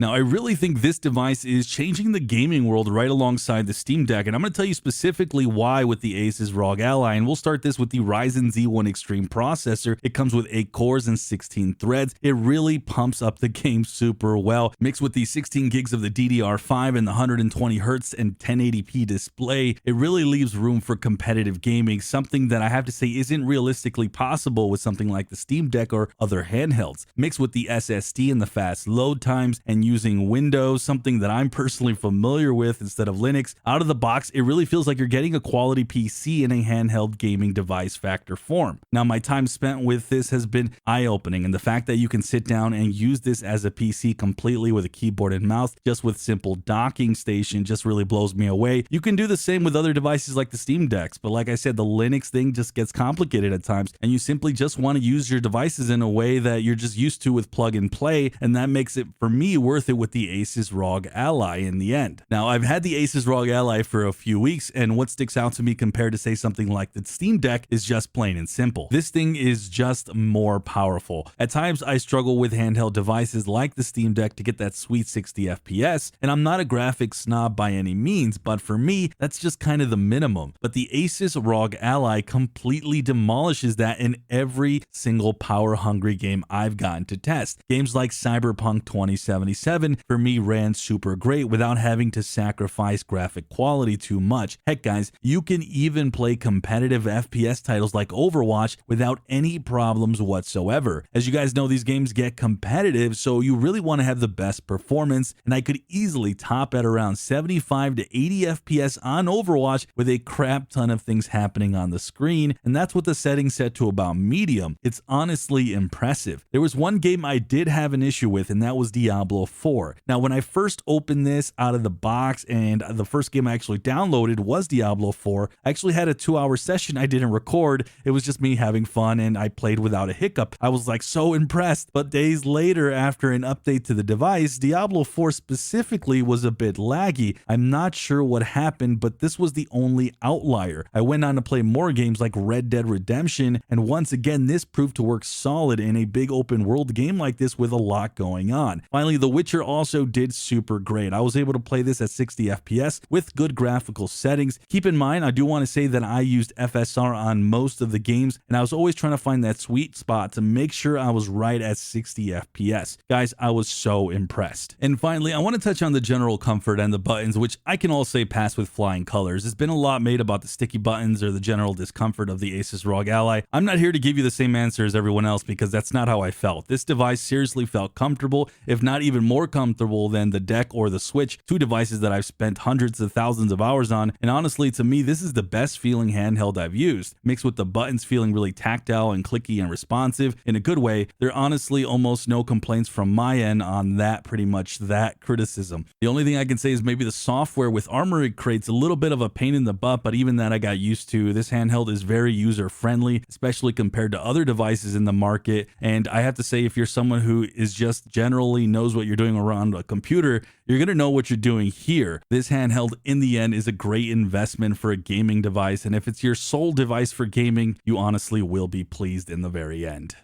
Now, I really think this device is changing the gaming world right alongside the Steam Deck, and I'm going to tell you specifically why with the ASUS ROG Ally, and we'll start this with the Ryzen Z1 Extreme processor. It comes with 8 cores and 16 threads. It really pumps up the game super well. Mixed with the 16 gigs of the DDR5 and the 120 Hz and 1080p display, it really leaves room for competitive gaming, something that I have to say isn't realistically possible with something like the Steam Deck or other handhelds. Mixed with the SSD and the fast load times and using Windows, something that I'm personally familiar with instead of Linux, out of the box, it really feels like you're getting a quality PC in a handheld gaming device factor form. Now, my time spent with this has been eye-opening, and the fact that you can sit down and use this as a PC completely with a keyboard and mouse, just with simple docking station, just really blows me away. You can do the same with other devices like the Steam Decks, but like I said, the Linux thing just gets complicated at times, and you simply just want to use your devices in a way that you're just used to with plug and play, and that makes it, for me, worth it with the ASUS ROG Ally in the end. Now, I've had the ASUS ROG Ally for a few weeks, and what sticks out to me compared to, say, something like the Steam Deck is just plain and simple. This thing is just more powerful. At times, I struggle with handheld devices like the Steam Deck to get that sweet 60 FPS, and I'm not a graphics snob by any means, but for me, that's just kind of the minimum. But the ASUS ROG Ally completely demolishes that in every single power-hungry game I've gotten to test. Games like Cyberpunk 2077 for me ran super great without having to sacrifice graphic quality too much. Heck guys, you can even play competitive FPS titles like Overwatch without any problems whatsoever. As you guys know, these games get competitive, so you really want to have the best performance, and I could easily top at around 75 to 80 FPS on Overwatch with a crap ton of things happening on the screen, and that's with the settings set to about medium. It's honestly impressive. There was one game I did have an issue with, and that was Diablo 4. Now, when I first opened this out of the box and the first game I actually downloaded was Diablo 4, I actually had a 2-hour session I didn't record. It was just me having fun and I played without a hiccup. I was like so impressed. But days later, after an update to the device, Diablo 4 specifically was a bit laggy. I'm not sure what happened, but this was the only outlier. I went on to play more games like Red Dead Redemption, and once again, this proved to work solid in a big open world game like this with a lot going on. Finally, The Witcher also did super great. I was able to play this at 60 FPS with good graphical settings. Keep in mind, I do want to say that I used FSR on most of the games, and I was always trying to find that sweet spot to make sure I was right at 60 FPS. Guys, I was so impressed. And finally, I want to touch on the general comfort and the buttons, which I can all say pass with flying colors. There's been a lot made about the sticky buttons or the general discomfort of the ASUS ROG Ally. I'm not here to give you the same answer as everyone else because that's not how I felt. This device seriously felt comfortable, if not even more comfortable than the Deck or the Switch, two devices that I've spent hundreds of thousands of hours on, and honestly, to me, this is the best feeling handheld I've used. Mixed with the buttons feeling really tactile and clicky and responsive in a good way, there are honestly almost no complaints from my end on that, pretty much that criticism. The only thing I can say is maybe the software with Armoury creates a little bit of a pain in the butt, but even that I got used to. This handheld is very user-friendly, especially compared to other devices in the market, and I have to say, if you're someone who is just generally knows what you're doing around a computer, you're going to know what you're doing here. This handheld in the end is a great investment for a gaming device, and if it's your sole device for gaming, you honestly will be pleased in the very end.